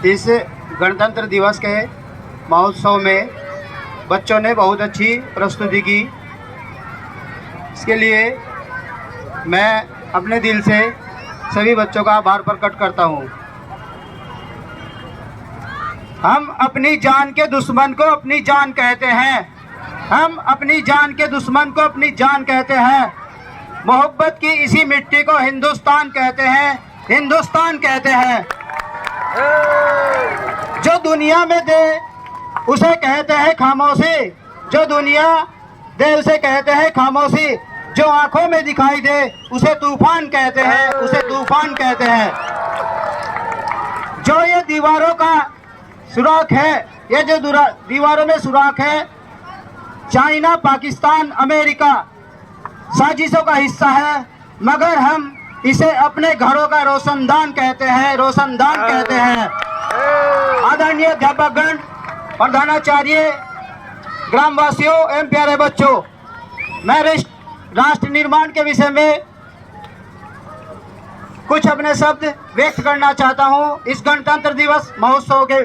इस गणतंत्र दिवस के महोत्सव में बच्चों ने बहुत अच्छी प्रस्तुति की। इसके लिए मैं अपने दिल से सभी बच्चों का आभार प्रकट करता हूँ। हम अपनी जान के दुश्मन को अपनी जान कहते हैं। हम अपनी जान के दुश्मन को अपनी जान कहते हैं। मोहब्बत की इसी मिट्टी को हिंदुस्तान कहते हैं। हिंदुस्तान कहते हैं। जो दुनिया में दे उसे कहते हैं खामोशी। जो दुनिया दे उसे कहते हैं खामोशी। जो आंखों में दिखाई दे उसे तूफान कहते हैं। उसे तूफान कहते हैं। जो ये दीवारों का सुराख है, ये जो दीवारों में सुराख है, चाइना, पाकिस्तान, अमेरिका साजिशों का हिस्सा है, मगर हम इसे अपने घरों का रोशनदान कहते हैं। रोशनदान कहते हैं। आदरणीय अध्यापकगण, प्रधानाचार्य, ग्रामवासियों एवं प्यारे बच्चों, मैं राष्ट्र निर्माण के विषय में कुछ अपने शब्द व्यक्त करना चाहता हूं। इस गणतंत्र दिवस महोत्सव के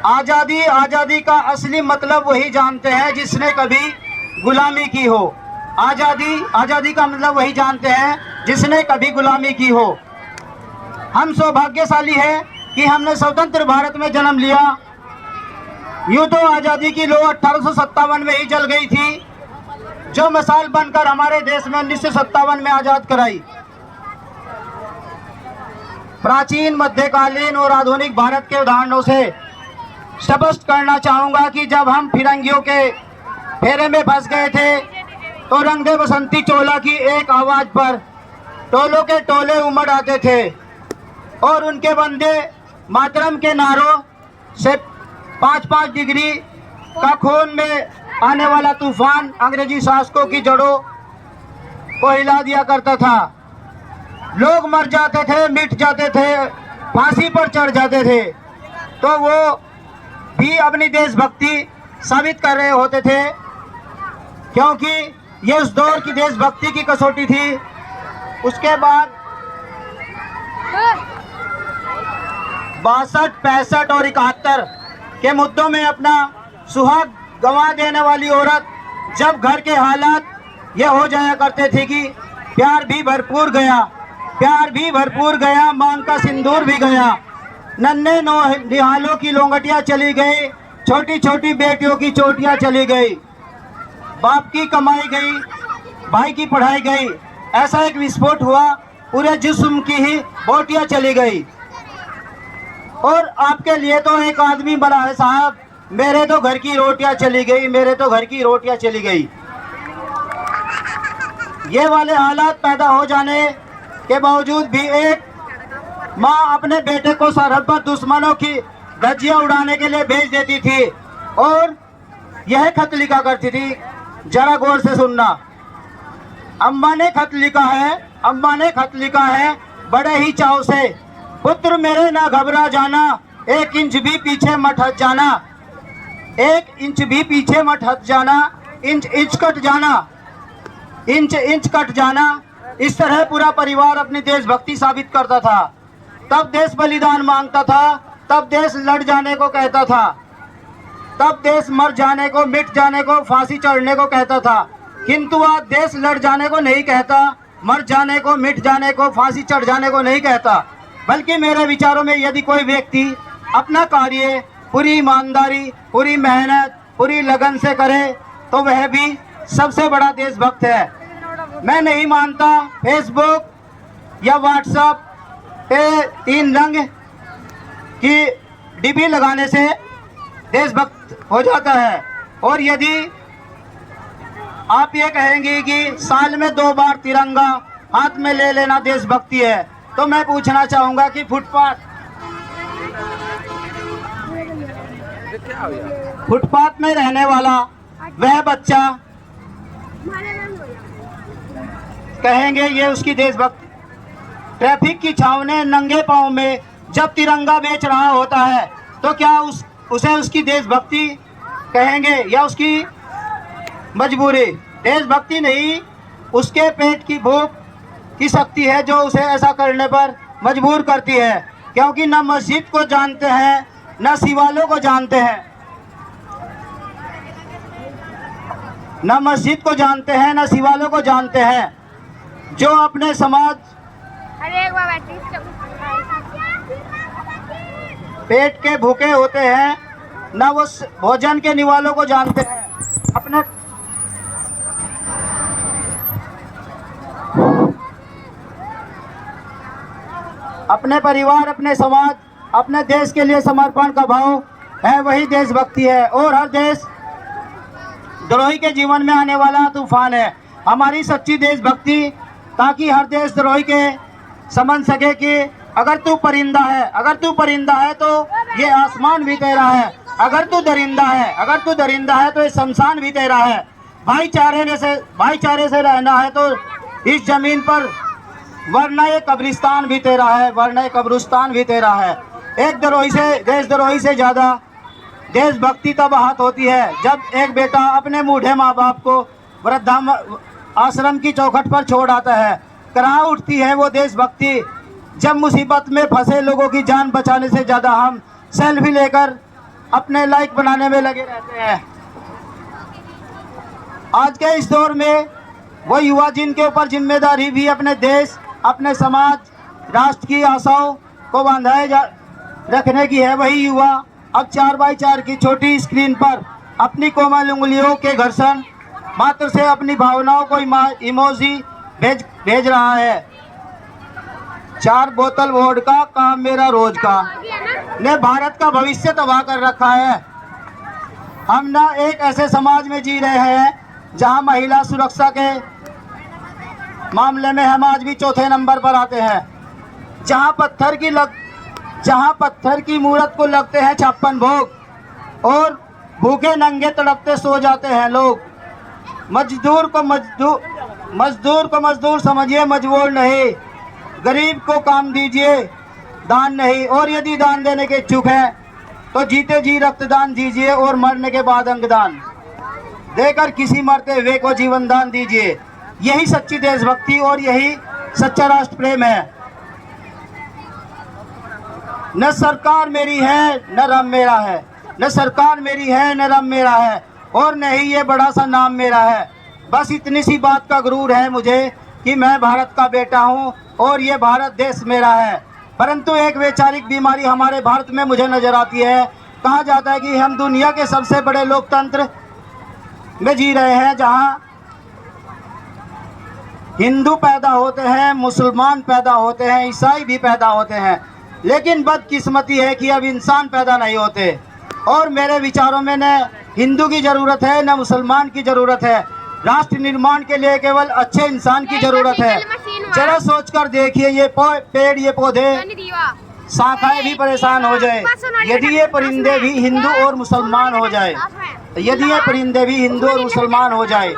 आज़ादी का असली मतलब वही जानते हैं जिसने कभी गुलामी की हो। आज़ादी का मतलब वही जानते हैं जिसने कभी गुलामी की हो। हम सौभाग्यशाली हैं कि हमने स्वतंत्र भारत में जन्म लिया। यूँ तो आज़ादी की लौ 1857 में ही जल गई थी, जो मिसाल बनकर हमारे देश में 1957 में आज़ाद कराई। प्राचीन, मध्यकालीन और आधुनिक भारत के उदाहरणों से स्पष्ट करना चाहूँगा कि जब हम फिरंगियों के फेरे में फंस गए थे तो रंग दे बसंती चोला की एक आवाज़ पर टोलों के टोले उमड़ आते थे और उनके वंदे मातरम के नारों से 5-5 डिग्री का खून में आने वाला तूफान अंग्रेजी शासकों की जड़ों को हिला दिया करता था। लोग मर जाते थे, मिट जाते थे, फांसी पर चढ़ जाते थे, तो वो भी अपनी देशभक्ति साबित कर रहे होते थे, क्योंकि ये उस दौर की देशभक्ति की कसौटी थी। उसके बाद 62, 65 और 71 के मुद्दों में अपना सुहाग गंवा देने वाली औरत जब घर के हालात ये हो जाया करते थे कि प्यार भी भरपूर गया, प्यार भी भरपूर गया, मांग का सिंदूर भी गया, नन्हे निहालों की लोंगटियां चली गई, छोटी छोटी बेटियों की चोटियां चली गई, बाप की कमाई गई, भाई की पढ़ाई गई, ऐसा एक विस्फोट हुआ, पूरे जिस्म की ही बोटियां चली गई। और आपके लिए तो एक आदमी बना है साहब, मेरे तो घर की रोटियां चली गई, मेरे तो घर की रोटियां चली गई। ये वाले हालात पैदा हो जाने के बावजूद भी एक माँ अपने बेटे को सरहद पर दुश्मनों की धज्जियां उड़ाने के लिए भेज देती थी और यह खत लिखा करती थी। जरा गौर से सुनना। अम्मा ने खत लिखा है, अम्मा ने खत लिखा है बड़े ही चाव से, पुत्र मेरे ना घबरा जाना, 1 इंच भी पीछे मत हट जाना, 1 इंच भी पीछे मत हट जाना, इंच इंच कट जाना, इंच इंच कट जाना। इस तरह पूरा परिवार अपनी देशभक्ति साबित करता था। तब देश बलिदान मांगता था, तब देश लड़ जाने को कहता था, तब देश मर जाने को, मिट जाने को, फांसी चढ़ने को कहता था। किंतु आज देश लड़ जाने को नहीं कहता, मर जाने को, मिट जाने को, फांसी चढ़ जाने को नहीं कहता, बल्कि मेरे विचारों में यदि कोई व्यक्ति अपना कार्य पूरी ईमानदारी, पूरी मेहनत, पूरी लगन से करे तो वह भी सबसे बड़ा देशभक्त है। मैं नहीं मानता फेसबुक या व्हाट्सएप पे 3 रंग की डिब्बी लगाने से देशभक्त हो जाता है। और यदि आप ये कहेंगे कि साल में 2 बार तिरंगा हाथ में ले लेना देशभक्ति है, तो मैं पूछना चाहूँगा कि फुटपाथ में रहने वाला वह बच्चा कहेंगे ये उसकी देशभक्ति। ट्रैफिक की छाव ने नंगे पाँव में जब तिरंगा बेच रहा होता है तो क्या उसे उसकी देशभक्ति कहेंगे या उसकी मजबूरी? देशभक्ति नहीं, उसके पेट की भूख की शक्ति है जो उसे ऐसा करने पर मजबूर करती है, क्योंकि न मस्जिद को जानते हैं न शिवालयों को जानते हैं, न मस्जिद को जानते हैं न शिवालयों को जानते हैं। जो अपने समाज पेट के भूखे होते हैं न वो भोजन के निवालों को जानते हैं। अपने परिवार, अपने समाज, अपने देश के लिए समर्पण का भाव है, वही देशभक्ति है। और हर देश द्रोही के जीवन में आने वाला तूफान है हमारी सच्ची देशभक्ति, ताकि हर देशद्रोही के समझ सके कि अगर तू परिंदा है तो ये आसमान भी तेरा है, अगर तू दरिंदा है तो ये शमशान भी तेरा है। भाईचारे से रहना है तो इस जमीन पर, वरना ये कब्रिस्तान भी तेरा है, एक देशद्रोही से ज्यादा देशभक्ति तब आहत होती है जब एक बेटा अपने बूढ़े माँ बाप को वृद्धाश्रम की चौखट पर छोड़ आता है। कराह उठती है वो देशभक्ति जब मुसीबत में फंसे लोगों की जान बचाने से ज्यादा हम सेल्फी लेकर अपने लाइक बनाने में लगे रहते हैं। आज के इस दौर में वो युवा जिनके ऊपर जिम्मेदारी भी अपने देश, अपने समाज, राष्ट्र की आशाओं को बांधाए रखने की है, वही युवा अब 4x4 की छोटी स्क्रीन पर अपनी कोमल उंगलियों के घर्षण मात्र से अपनी भावनाओं को इमोजी भेज रहा है। 4 बोतल वोडका काम मेरा रोज का ने भारत का भविष्य तबाह कर रखा है। हम ना एक ऐसे समाज में जी रहे हैं जहां महिला सुरक्षा के मामले में हम आज भी चौथे नंबर पर आते हैं, जहां पत्थर की मूरत को लगते हैं 56 भोग और भूखे नंगे तड़पते सो जाते हैं लोग। मजदूर को मजदूर समझिए, मजबूर नहीं। गरीब को काम दीजिए, दान नहीं। और यदि दान देने के इच्छुक है तो जीते जी रक्तदान दीजिए और मरने के बाद अंगदान देकर किसी मरते हुए को जीवन दान दीजिए। यही सच्ची देशभक्ति और यही सच्चा राष्ट्र प्रेम है। न सरकार मेरी है न रम मेरा है, न सरकार मेरी है न रम मेरा है, और न ही ये बड़ा सा नाम मेरा है। बस इतनी सी बात का गुरूर है मुझे कि मैं भारत का बेटा हूँ और ये भारत देश मेरा है। परंतु एक वैचारिक बीमारी हमारे भारत में मुझे नजर आती है। कहा जाता है कि हम दुनिया के सबसे बड़े लोकतंत्र में जी रहे हैं, जहाँ हिंदू पैदा होते हैं, मुसलमान पैदा होते हैं, ईसाई भी पैदा होते हैं, लेकिन बदकिस्मती है कि अब इंसान पैदा नहीं होते। और मेरे विचारों में न हिंदू की ज़रूरत है न मुसलमान की ज़रूरत है। राष्ट्र निर्माण के लिए केवल अच्छे इंसान की ज़रूरत है। जरा सोचकर देखिए, ये पेड़, ये पौधे, शाखाएं भी परेशान हो जाए यदि ये परिंदे भी हिंदू और मुसलमान हो जाए,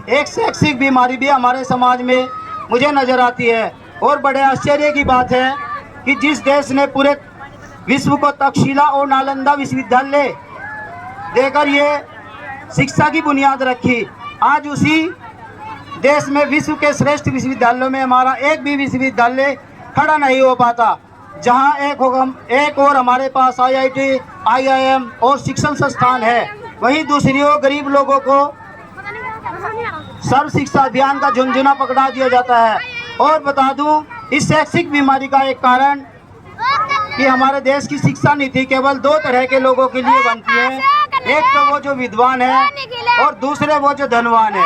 एक शैक्षिक बीमारी भी हमारे समाज में मुझे नजर आती है। और बड़े आश्चर्य की बात है कि जिस देश ने पूरे विश्व को तक्षशिला और नालंदा विश्वविद्यालय देकर ये शिक्षा की बुनियाद रखी, आज उसी देश में विश्व के श्रेष्ठ विश्वविद्यालयों में हमारा एक भी विश्वविद्यालय खड़ा नहीं हो पाता। जहां एक और हमारे पास IIT, IIM और शिक्षण संस्थान है, वहीं दूसरी ओर गरीब लोगों को सर्व शिक्षा अभियान का झुंझुना पकड़ा दिया जाता है। और बता दूं, इस शैक्षिक बीमारी का एक कारण कि हमारे देश की शिक्षा नीति केवल 2 तरह के लोगों के लिए बनती है, एक तो वो जो विद्वान है और दूसरे वो जो धनवान है।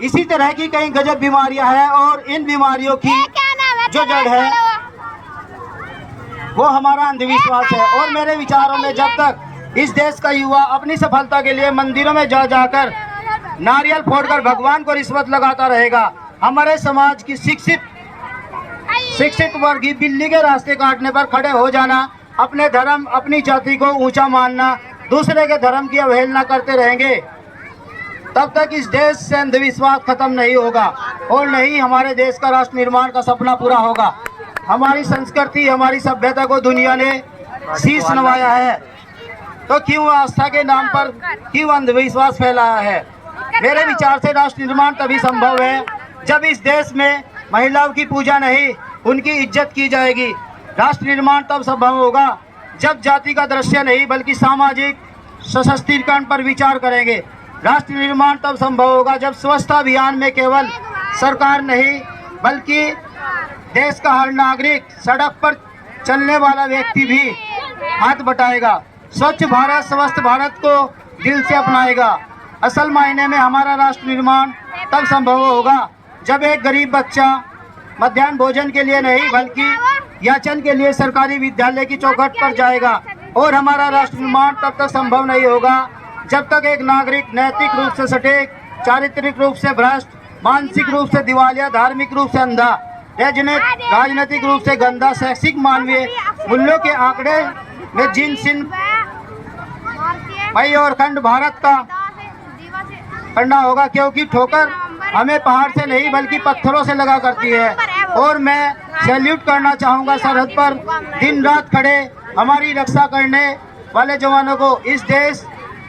इसी तरह की कई गजब बीमारियां हैं और इन बीमारियों की जो जड़ है वो हमारा अंधविश्वास है। और मेरे विचारों में जब तक इस देश का युवा अपनी सफलता के लिए मंदिरों में जाकर नारियल फोड़कर भगवान को रिश्वत लगाता रहेगा, हमारे समाज की शिक्षित वर्ग की बिल्ली के रास्ते काटने पर खड़े हो जाना, अपने धर्म, अपनी जाति को ऊंचा मानना, दूसरे के धर्म की अवहेलना करते रहेंगे, तब तक इस देश से अंधविश्वास खत्म नहीं होगा और नहीं हमारे देश का राष्ट्र निर्माण का सपना पूरा होगा। हमारी संस्कृति, हमारी सभ्यता को दुनिया ने शीश नवाया है, तो क्यों आस्था के नाम पर क्यों अंधविश्वास फैलाया है। मेरे विचार से राष्ट्र निर्माण तभी संभव है जब इस देश में महिलाओं की पूजा नहीं, उनकी इज्जत की जाएगी। राष्ट्र निर्माण तब संभव होगा जब जाति का दृश्य नहीं बल्कि सामाजिक सशक्तिकरण पर विचार करेंगे। राष्ट्र निर्माण तब संभव होगा जब स्वच्छता अभियान में केवल सरकार नहीं बल्कि देश का हर नागरिक, सड़क पर चलने वाला व्यक्ति भी हाथ बटाएगा। स्वच्छ भारत, स्वस्थ भारत को दिल से अपनाएगा। असल मायने में हमारा राष्ट्र निर्माण तब संभव होगा जब एक गरीब बच्चा मध्याह्न भोजन के लिए नहीं बल्कि याचन के लिए सरकारी विद्यालय की चौखट पर जाएगा। और हमारा राष्ट्र निर्माण तब तक संभव नहीं होगा जब तक एक नागरिक नैतिक रूप से सटीक, चारित्रिक रूप से भ्रष्ट, मानसिक रूप से दिवालिया, धार्मिक रूप से अंधा, राजनीतिक रूप से गंदा, शैक्षिक मानवीय मूल्यों के आंकड़े में जिन सिंह मई और खंड भारत का पढ़ना होगा, क्योंकि ठोकर हमें पहाड़ से नहीं बल्कि पत्थरों से लगा करती है। और मैं सैल्यूट करना चाहूँगा सरहद पर दिन रात खड़े हमारी रक्षा करने वाले जवानों को, इस देश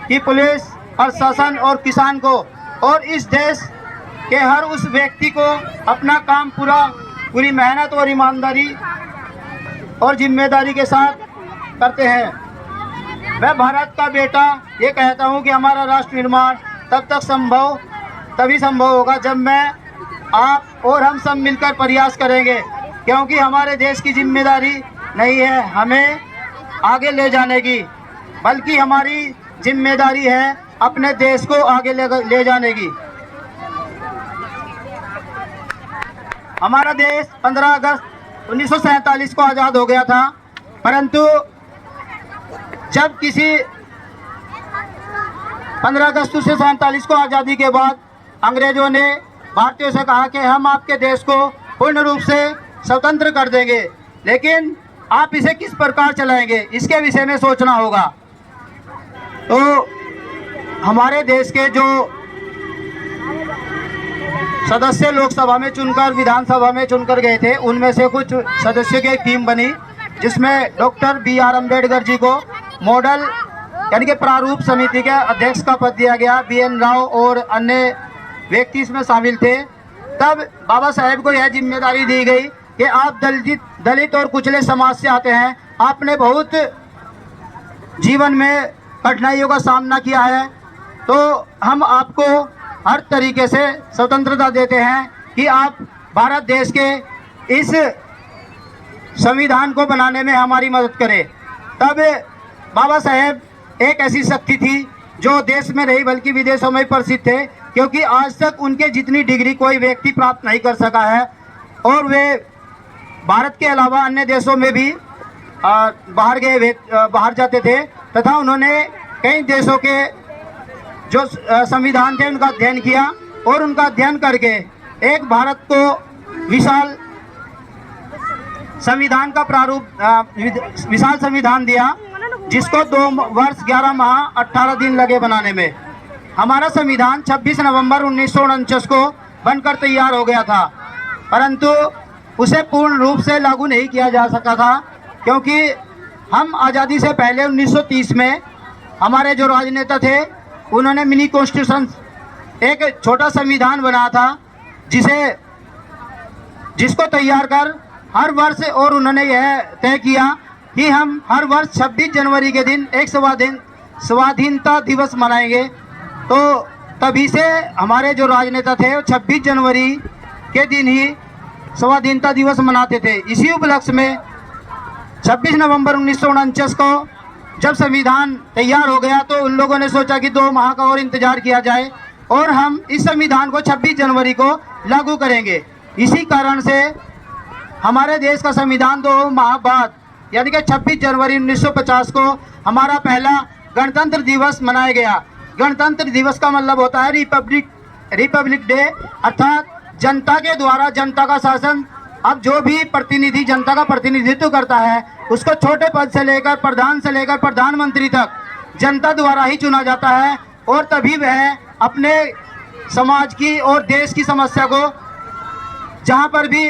की पुलिस, प्रशासन और किसान को, और इस देश के हर उस व्यक्ति को अपना काम पूरी मेहनत और ईमानदारी और जिम्मेदारी के साथ करते हैं। मैं भारत का बेटा ये कहता हूँ कि हमारा राष्ट्र निर्माण तभी संभव होगा जब मैं, आप और हम सब मिलकर प्रयास करेंगे, क्योंकि हमारे देश की जिम्मेदारी नहीं है हमें आगे ले जाने की, बल्कि हमारी जिम्मेदारी है अपने देश को आगे ले जाने की। हमारा देश 15 अगस्त 1947 को आज़ाद हो गया था, परंतु जब किसी 15 अगस्त 1947 को आज़ादी के बाद अंग्रेजों ने भारतीयों से कहा कि हम आपके देश को पूर्ण रूप से स्वतंत्र कर देंगे, लेकिन आप इसे किस प्रकार चलाएंगे, इसके विषय में सोचना होगा। तो हमारे देश के जो सदस्य लोकसभा में चुनकर, विधानसभा में चुनकर गए थे, उनमें से कुछ सदस्यों की एक टीम बनी जिसमें डॉक्टर BR अम्बेडकर जी को मॉडल यानी कि प्रारूप समिति के अध्यक्ष का पद दिया गया। BN राव और अन्य व्यक्ति इसमें शामिल थे। तब बाबा साहेब को यह जिम्मेदारी दी गई कि आप दलित और कुचले समाज से आते हैं, आपने बहुत जीवन में कठिनाइयों का सामना किया है, तो हम आपको हर तरीके से स्वतंत्रता देते हैं कि आप भारत देश के इस संविधान को बनाने में हमारी मदद करें। तब बाबा साहेब एक ऐसी शक्ति थी जो देश में नहीं बल्कि विदेशों में प्रसिद्ध थे, क्योंकि आज तक उनके जितनी डिग्री कोई व्यक्ति प्राप्त नहीं कर सका है, और वे भारत के अलावा अन्य देशों में भी बाहर जाते थे, तथा उन्होंने कई देशों के जो संविधान थे उनका अध्ययन किया, और उनका अध्ययन करके एक भारत को विशाल संविधान का विशाल संविधान दिया, जिसको 2 वर्ष 11 माह 18 दिन लगे बनाने में। हमारा संविधान 26 नवंबर 1949 को बनकर तैयार हो गया था, परंतु उसे पूर्ण रूप से लागू नहीं किया जा सका था, क्योंकि हम आज़ादी से पहले 1930 में हमारे जो राजनेता थे उन्होंने मिनी कॉन्स्टिट्यूशन, एक छोटा संविधान बनाया था, जिसको तैयार कर हर वर्ष, और उन्होंने यह तय किया कि हम हर वर्ष 26 जनवरी के दिन एक स्वाधीनता दिवस मनाएंगे। तो तभी से हमारे जो राजनेता थे वो 26 जनवरी के दिन ही स्वाधीनता दिवस मनाते थे। इसी उपलक्ष्य में 26 नवंबर 1949 को जब संविधान तैयार हो गया, तो उन लोगों ने सोचा कि 2 माह का और इंतजार किया जाए और हम इस संविधान को 26 जनवरी को लागू करेंगे। इसी कारण से हमारे देश का संविधान 2 माह बाद यानी कि 26 जनवरी 1950 को हमारा पहला गणतंत्र दिवस मनाया गया। गणतंत्र दिवस का मतलब होता है रिपब्लिक डे, अर्थात जनता के द्वारा जनता का शासन। अब जो भी प्रतिनिधि जनता का प्रतिनिधित्व करता है उसको छोटे पद से लेकर प्रधानमंत्री तक जनता द्वारा ही चुना जाता है, और तभी वह अपने समाज की और देश की समस्या को, जहाँ पर भी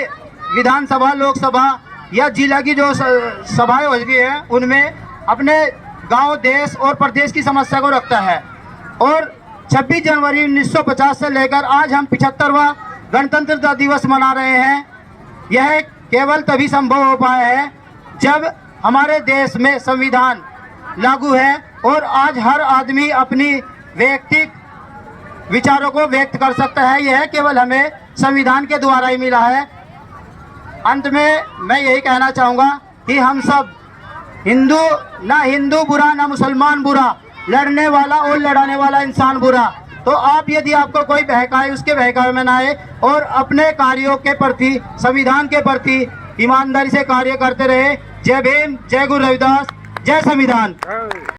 विधानसभा, लोकसभा या जिला की जो सभाएं होती है उनमें अपने गांव, देश और प्रदेश की समस्या को रखता है। और 26 जनवरी 1950 से लेकर आज हम 75वां गणतंत्रता दिवस मना रहे हैं, यह केवल तभी संभव हो पाया है जब हमारे देश में संविधान लागू है और आज हर आदमी अपनी वैयक्तिक विचारों को व्यक्त कर सकता है। यह केवल हमें संविधान के द्वारा ही मिला है। अंत में मैं यही कहना चाहूँगा कि हम सब हिंदू बुरा ना मुसलमान बुरा, लड़ने वाला और लड़ाने वाला इंसान बुरा। तो आप यदि आपको कोई बहकाए उसके बहकावे में ना आए और अपने कार्यों के प्रति, संविधान के प्रति ईमानदारी से कार्य करते रहे। जय भीम, जय गुरु रविदास, जय संविधान।